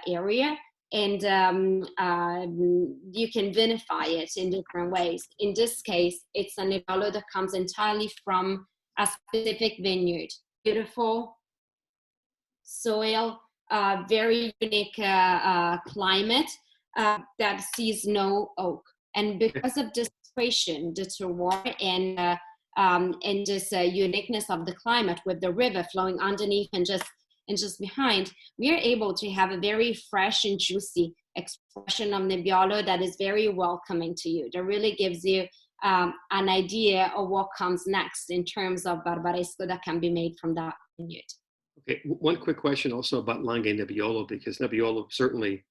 [SPEAKER 2] area, and you can vinify it in different ways. In this case, it's a Nebbiolo that comes entirely from a specific vineyard. Beautiful soil, very unique climate that sees no oak. And because of this situation, the terroir and this uniqueness of the climate with the river flowing underneath and just behind, we are able to have a very fresh and juicy expression of Nebbiolo that is very welcoming to you. That really gives you an idea of what comes next in terms of Barbaresco that can be made from that vineyard.
[SPEAKER 1] Okay, one quick question also about Langhe Nebbiolo, because Nebbiolo certainly,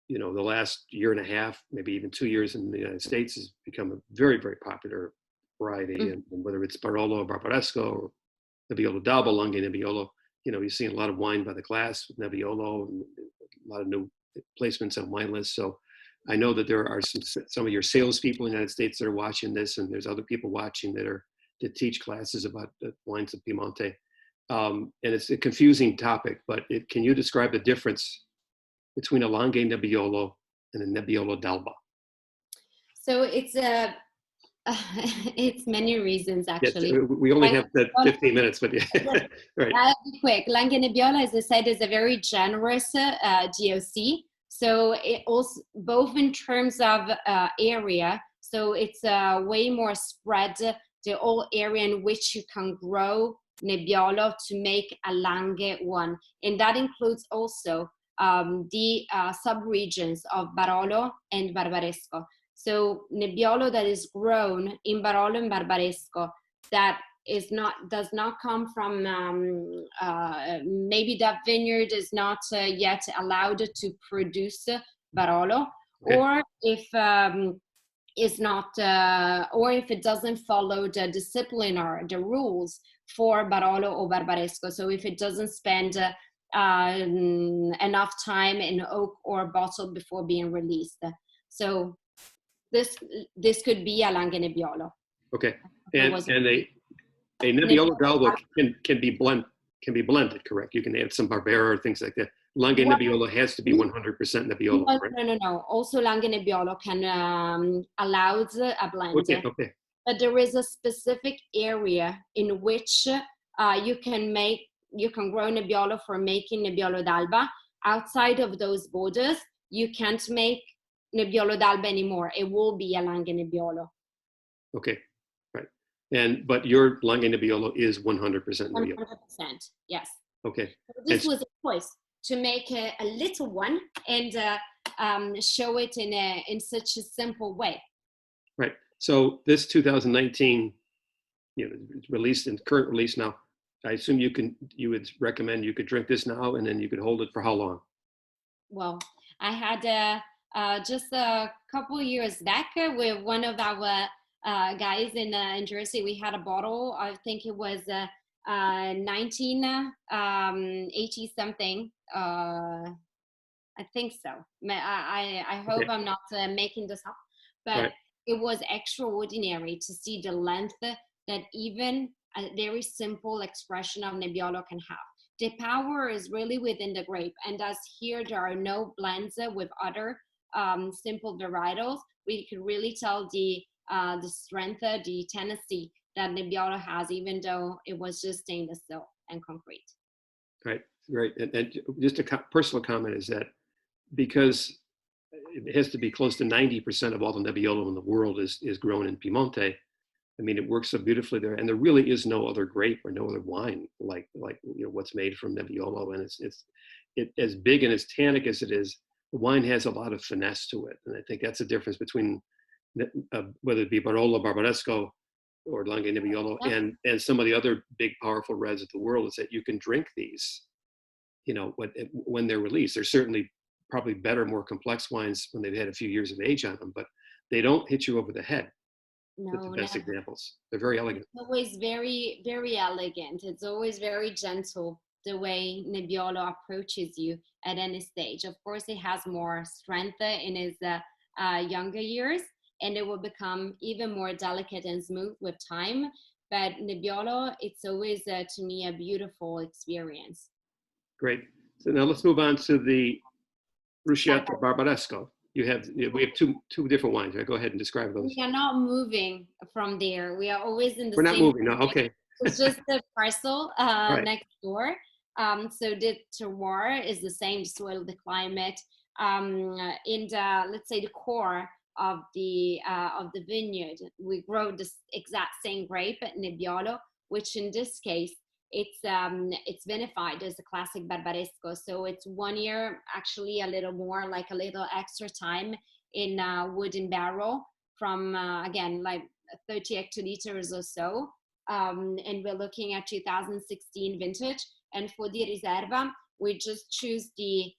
[SPEAKER 1] the last year and a half, maybe even 2 years in the United States, has become a very, very popular variety. Mm-hmm. And whether it's Barolo or Barbaresco or Nebbiolo d'Alba, Langhe Nebbiolo, you're seeing a lot of wine by the glass with Nebbiolo and a lot of new placements on wine lists. So I know that there are some of your salespeople in the United States that are watching this, and there's other people watching that teach classes about the wines of Piemonte. And it's a confusing topic, but can you describe the difference between a Langhe Nebbiolo and a Nebbiolo d'Alba?
[SPEAKER 2] So it's many reasons, actually.
[SPEAKER 1] Yes, we only have 15 minutes, but yeah. Right.
[SPEAKER 2] I'll be quick. Langhe Nebbiolo, as I said, is a very generous DOC. So it also, both in terms of area, so it's way more spread, the whole area in which you can grow Nebbiolo to make a Langhe one. And that includes also the sub-regions of Barolo and Barbaresco. So Nebbiolo that is grown in Barolo and Barbaresco that does not come from maybe that vineyard is not yet allowed to produce Barolo, okay. Or if is not or if it doesn't follow the discipline or the rules for Barolo or Barbaresco. So if it doesn't spend enough time in oak or bottle before being released. So this could be a Langhe Nebbiolo.
[SPEAKER 1] Okay, and a Nebbiolo d'Alba can be blended, correct? You can add some Barbera or things like that. Langhe Nebbiolo has to be 100% Nebbiolo, right?
[SPEAKER 2] No. Also Langhe Nebbiolo can allows a blend.
[SPEAKER 1] Okay.
[SPEAKER 2] But there is a specific area in which you can grow Nebbiolo for making Nebbiolo d'Alba. Outside of those borders, you can't make Nebbiolo d'Alba anymore. It will be a Langhe Nebbiolo.
[SPEAKER 1] Okay, right. But your Langhe Nebbiolo is 100% Nebbiolo.
[SPEAKER 2] 100%, yes.
[SPEAKER 1] Okay.
[SPEAKER 2] So this was a choice to make a little one, and show it in such a simple way.
[SPEAKER 1] Right. So this 2019, it's released in current release now. I assume you would recommend you could drink this now, and then you could hold it for how long?
[SPEAKER 2] Well, I had just a couple years back with one of our guys in Jersey. We had a bottle. I think it was 1980 something. I think so. I hope
[SPEAKER 1] Okay.
[SPEAKER 2] I'm not making this up, but
[SPEAKER 1] Right.
[SPEAKER 2] it was extraordinary to see the length that even a very simple expression of Nebbiolo can have. The power is really within the grape, and as here there are no blends with other simple varietals, we could really tell the strength, the tendency that Nebbiolo has, even though it was just stainless steel and concrete.
[SPEAKER 1] Right. Right. And just a personal comment is that because it has to be close to 90% of all the Nebbiolo in the world is grown in Piemonte. I mean, it works so beautifully there, and there really is no other grape or no other wine like what's made from Nebbiolo. And it's as big and as tannic as it is, the wine has a lot of finesse to it, and I think that's the difference between whether it be Barolo, Barbaresco, or Langhe Nebbiolo, and some of the other big powerful reds of the world, is that you can drink these, when they're released. They're certainly probably better, more complex wines when they've had a few years of age on them, but they don't hit you over the head with the best examples. They're very elegant.
[SPEAKER 2] It's always very, very elegant. It's always very gentle, the way Nebbiolo approaches you at any stage. Of course, it has more strength in his younger years, and it will become even more delicate and smooth with time. But Nebbiolo, it's always, to me, a beautiful experience.
[SPEAKER 1] Great. So now let's move on to the Bruciata Barbaresco. We have two different wines. Right? Go ahead and describe those.
[SPEAKER 2] We are not moving from there. We are always in the
[SPEAKER 1] We're
[SPEAKER 2] same.
[SPEAKER 1] not moving. No, okay.
[SPEAKER 2] It's just the parcel
[SPEAKER 1] Right.
[SPEAKER 2] next door. So the terroir is the same, the soil, the climate. In the, let's say, the core of the vineyard, we grow this exact same grape, Nebbiolo, which in this case it's vinified as a classic Barbaresco. So it's 1 year, actually a little more, like a little extra time in wooden barrel from again like 30 hectoliters or so. And we're looking at 2016 vintage. And for the Riserva, we just choose the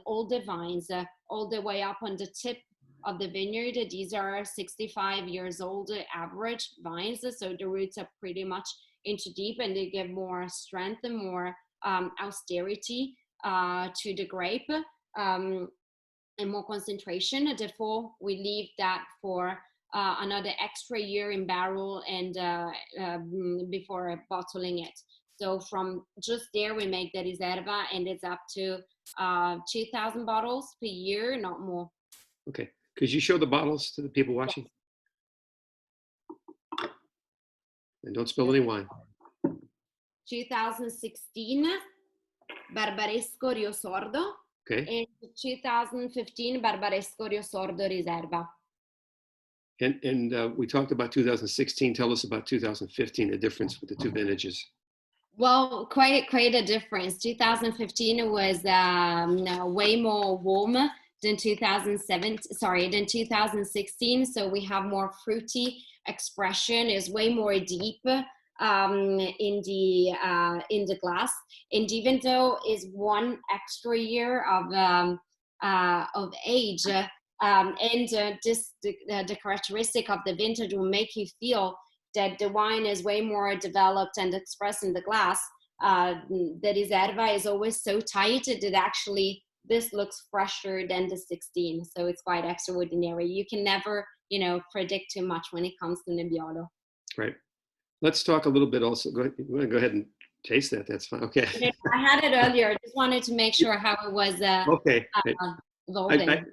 [SPEAKER 2] older vines all the way up on the tip of the vineyard. These are 65 years old average vines, so the roots are pretty much into deep, and they give more strength and more austerity to the grape, and more concentration. Therefore, we leave that for another extra year in barrel and before bottling it. So from just there, we make the Riserva, and it's up to 2,000 bottles per year, not more.
[SPEAKER 1] Okay. Could you show the bottles to the people watching? And don't spill any wine.
[SPEAKER 2] 2016 Barbaresco Rio Sordo.
[SPEAKER 1] Okay.
[SPEAKER 2] And 2015 Barbaresco Rio Sordo Riserva.
[SPEAKER 1] And we talked about 2016. Tell us about 2015, the difference with the two vintages.
[SPEAKER 2] Well, quite a difference. 2015 was way more warm than 2016. So we have more fruity expression. Is way more deep in the glass. And even though is 1 extra year of age, and just the characteristic of the vintage will make you feel that the wine is way more developed and expressed in the glass. The Riserva is always so tight that actually this looks fresher than the 16. So it's quite extraordinary. You can never, predict too much when it comes to Nebbiolo.
[SPEAKER 1] Right. Let's talk a little bit also. Go ahead and taste that. That's fine. Okay.
[SPEAKER 2] I had it earlier. I just wanted to make sure how it was.
[SPEAKER 1] Okay.
[SPEAKER 2] Golden.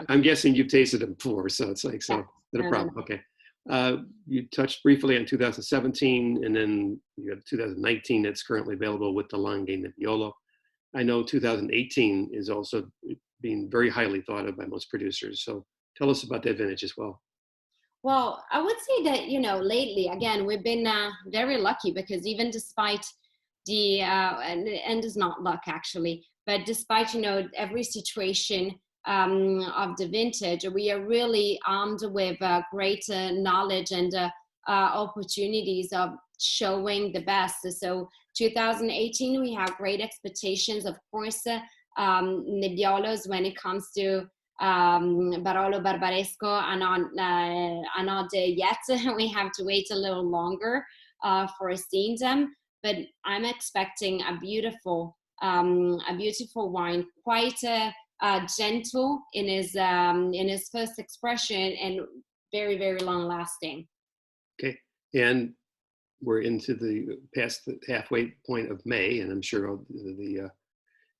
[SPEAKER 1] I'm guessing you've tasted it before, so it's like, so not a problem. No. Okay. You touched briefly on 2017, and then you have 2019 that's currently available with the Langhe Nebbiolo. I know 2018 is also being very highly thought of by most producers. So tell us about that vintage as well.
[SPEAKER 2] Well, I would say that, lately, again, we've been very lucky, because even despite the, and it's not luck actually, but despite, every situation of the vintage. We are really armed with great knowledge and opportunities of showing the best. So 2018, we have great expectations, of course, Nebbiolos when it comes to Barolo, Barbaresco are not there yet. We have to wait a little longer for seeing them, but I'm expecting a beautiful wine, quite gentle in his first expression and very, very long lasting.
[SPEAKER 1] Okay, and we're into the past the halfway point of May, and I'm sure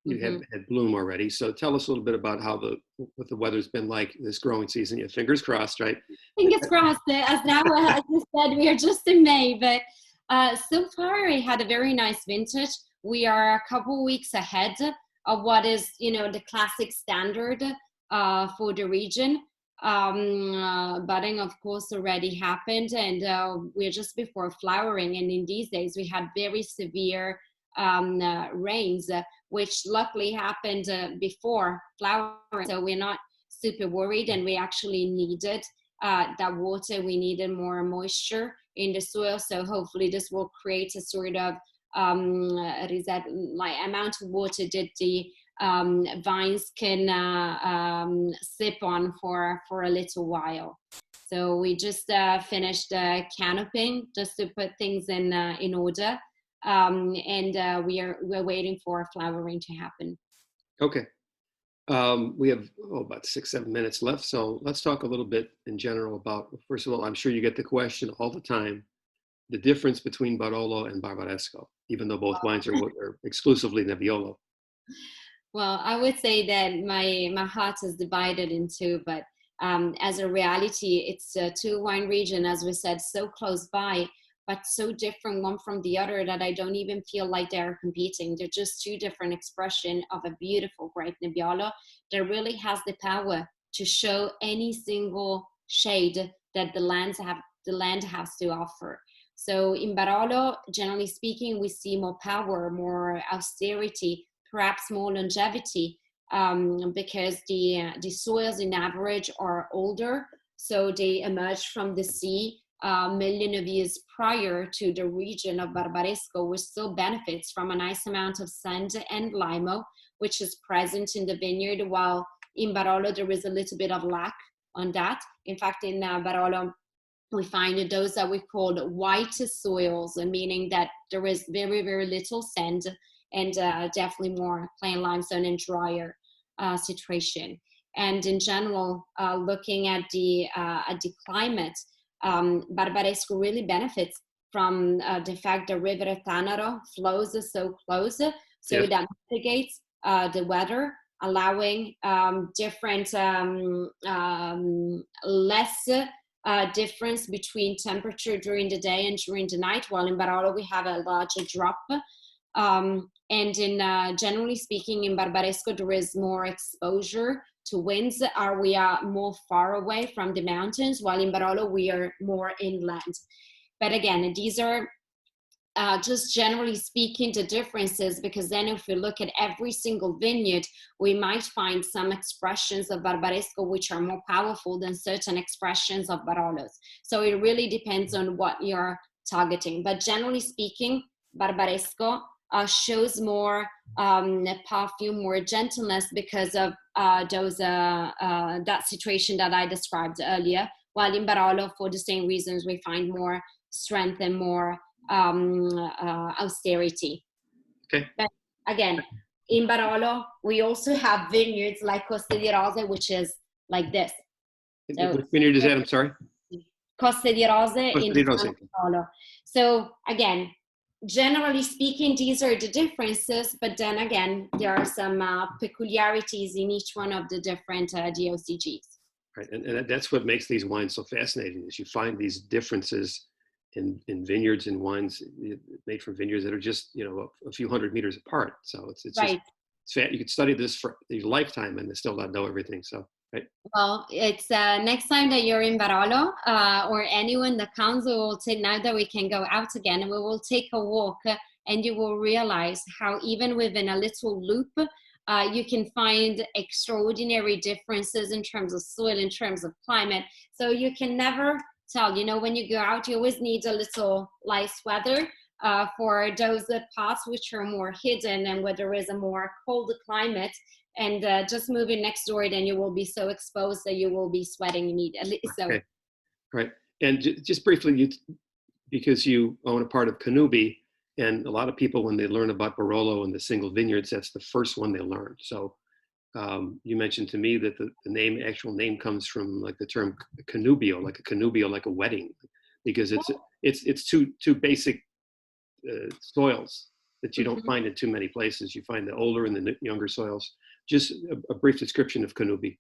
[SPEAKER 1] you have had bloom already. So tell us a little bit about what the weather's been like this growing season. Yeah, fingers crossed, right?
[SPEAKER 2] Fingers crossed. As you said, we are just in May, but so far I had a very nice vintage. We are a couple weeks ahead of what is, the classic standard for the region. Budding, of course, already happened, and we're just before flowering. And in these days, we had very severe rains, which luckily happened before flowering. So we're not super worried, and we actually needed that water. We needed more moisture in the soil. So hopefully this will create a sort of amount of water that the vines can sip on for a little while. So we just finished canoping just to put things in order, and we're waiting for flowering to happen.
[SPEAKER 1] Okay, we have about 6-7 minutes left, so let's talk a little bit in general about. First of all, I'm sure you get the question all the time: the difference between Barolo and Barbaresco, even though both wines are exclusively Nebbiolo.
[SPEAKER 2] Well, I would say that my heart is divided in two, but as a reality, it's two wine region, as we said, so close by, but so different one from the other that I don't even feel like they're competing. They're just two different expressions of a beautiful grape Nebbiolo that really has the power to show any single shade that the land has to offer. So in Barolo, generally speaking, we see more power, more austerity, perhaps more longevity, because the soils in average are older, so they emerged from the sea million of years prior to the region of Barbaresco, which still benefits from a nice amount of sand and limo, which is present in the vineyard, while in Barolo there is a little bit of lack on that. In fact, in Barolo, we find those that we call white soils, meaning that there is very, very little sand and definitely more plain limestone and drier situation. And in general, looking at the climate, Barbaresco really benefits from the fact the river Tanaro flows so close, so
[SPEAKER 1] yes,
[SPEAKER 2] that mitigates the weather, allowing different less difference between temperature during the day and during the night, while in Barolo we have a larger drop. And in generally speaking, in Barbaresco there is more exposure to winds. We are more far away from the mountains, while in Barolo we are more inland. But again, these are just generally speaking the differences, because then if we look at every single vineyard, we might find some expressions of Barbaresco which are more powerful than certain expressions of Barolos. So it really depends on what you're targeting. But generally speaking, Barbaresco shows more perfume, more gentleness because of that situation that I described earlier, while in Barolo, for the same reasons, we find more strength and more austerity.
[SPEAKER 1] Okay.
[SPEAKER 2] But again, in Barolo, we also have vineyards like Costa di Rose, which is like this.
[SPEAKER 1] So, which vineyard is that? I'm sorry.
[SPEAKER 2] Costa di Rose
[SPEAKER 1] Costa di Rose.
[SPEAKER 2] Barolo. So again, generally speaking, these are the differences, but then again, there are some peculiarities in each one of the different DOCGs.
[SPEAKER 1] Right, and that's what makes these wines so fascinating, is you find these differences in vineyards and wines made from vineyards that are just, a few hundred meters apart. So it's
[SPEAKER 2] right.
[SPEAKER 1] You could study this for your lifetime and still not know everything. So, right.
[SPEAKER 2] Well, it's next time that you're in Barolo or anyone that comes, we will take, now that we can go out again, we will take a walk and you will realize how even within a little loop, You can find extraordinary differences in terms of soil, in terms of climate. So you can never tell, when you go out, you always need a little nice weather for those parts which are more hidden and where there is a more cold climate. And just moving next door, then you will be so exposed that you will be sweating immediately. So.
[SPEAKER 1] Okay. Right. And just briefly, because you own a part of Canubi, and a lot of people, when they learn about Barolo and the single vineyards, that's the first one they learn. So you mentioned to me that the actual name comes from like the term cannubio, like a wedding, because it's two basic soils that you don't find in too many places. You find the older and the younger soils. Just a brief description of Canubi.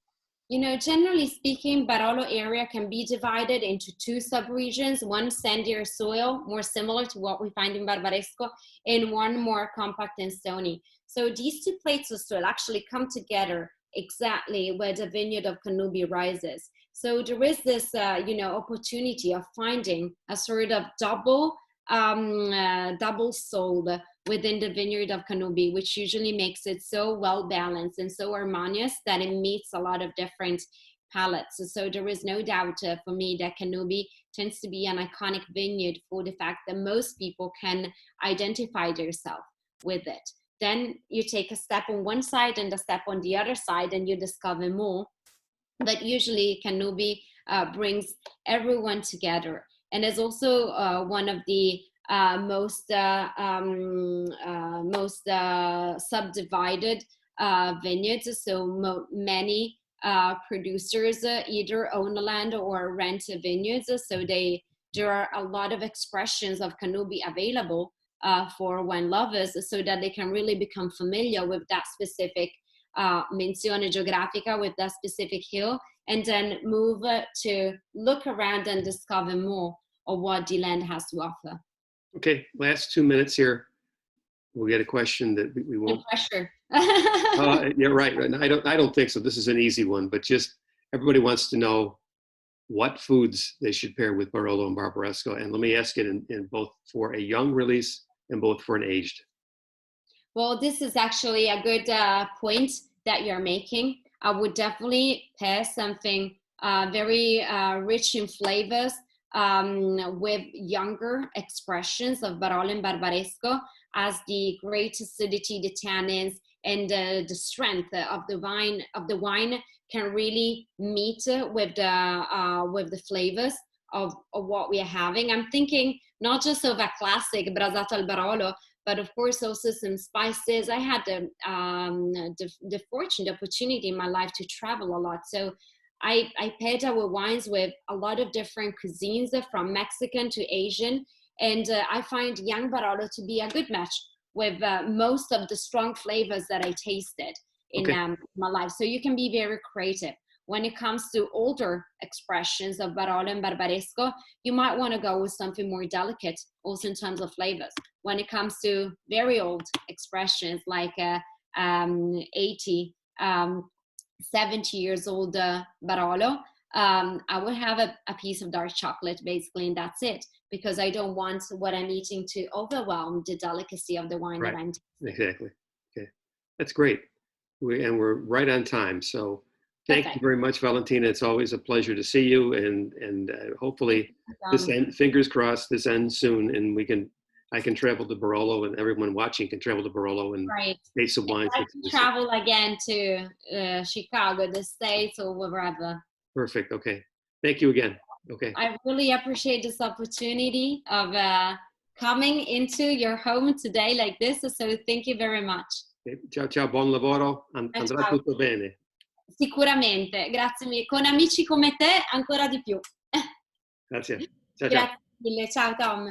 [SPEAKER 2] Generally speaking, Barolo area can be divided into two subregions, one sandier soil, more similar to what we find in Barbaresco, and one more compact and stony. So these two plates of soil actually come together exactly where the vineyard of Canubi rises. So there is this, opportunity of finding a sort of double soul within the vineyard of Canubi, which usually makes it so well balanced and so harmonious that it meets a lot of different palates. So there is no doubt for me that Canubi tends to be an iconic vineyard for the fact that most people can identify themselves with it. Then you take a step on one side and a step on the other side, and you discover more. But usually Canubi brings everyone together. And is also one of the most subdivided vineyards. So many producers either own the land or rent vineyards. So there are a lot of expressions of Canubi available for wine lovers, so that they can really become familiar with that specific menzione geografica, with that specific hill, and then move to look around and discover more of what the land has to offer.
[SPEAKER 1] Okay, last 2 minutes here. We'll get a question that we won't.
[SPEAKER 2] No pressure.
[SPEAKER 1] Yeah, right. I don't think so. This is an easy one, but just everybody wants to know what foods they should pair with Barolo and Barbaresco. And let me ask it in both for a young release and both for an aged.
[SPEAKER 2] Well, this is actually a good point that you're making. I would definitely pair something very rich in flavors with younger expressions of Barolo and Barbaresco, as the great acidity, the tannins, and the strength of the wine can really meet with the flavors of what we are having. I'm thinking not just of a classic Brasato al Barolo, but of course also some spices. I had the fortune, the opportunity in my life to travel a lot. So I paired our wines with a lot of different cuisines, from Mexican to Asian. And I find young Barolo to be a good match with most of the strong flavors that I tasted in my life. So you can be very creative. When it comes to older expressions of Barolo and Barbaresco, you might want to go with something more delicate, also in terms of flavors. When it comes to very old expressions like 80, 70 years old Barolo, I would have a piece of dark chocolate basically, and that's it, because I don't want what I'm eating to overwhelm the delicacy of the wine that I'm tasting.
[SPEAKER 1] Exactly. Okay, that's great. We're right on time. So thank you very much, Valentina. It's always a pleasure to see you, and hopefully fingers crossed, this ends soon, and I can travel to Barolo, and everyone watching can travel to Barolo and taste some wines.
[SPEAKER 2] I can travel again to Chicago, the States, or wherever.
[SPEAKER 1] Perfect. Okay. Thank you again. Okay.
[SPEAKER 2] I really appreciate this opportunity of coming into your home today like this. So thank you very much.
[SPEAKER 1] Ciao, ciao, buon lavoro. Andrà tutto bene.
[SPEAKER 2] Sicuramente. Grazie mille. Con amici come te, ancora di più.
[SPEAKER 1] Grazie. Ciao, ciao.
[SPEAKER 2] Grazie mille. Ciao, Tom.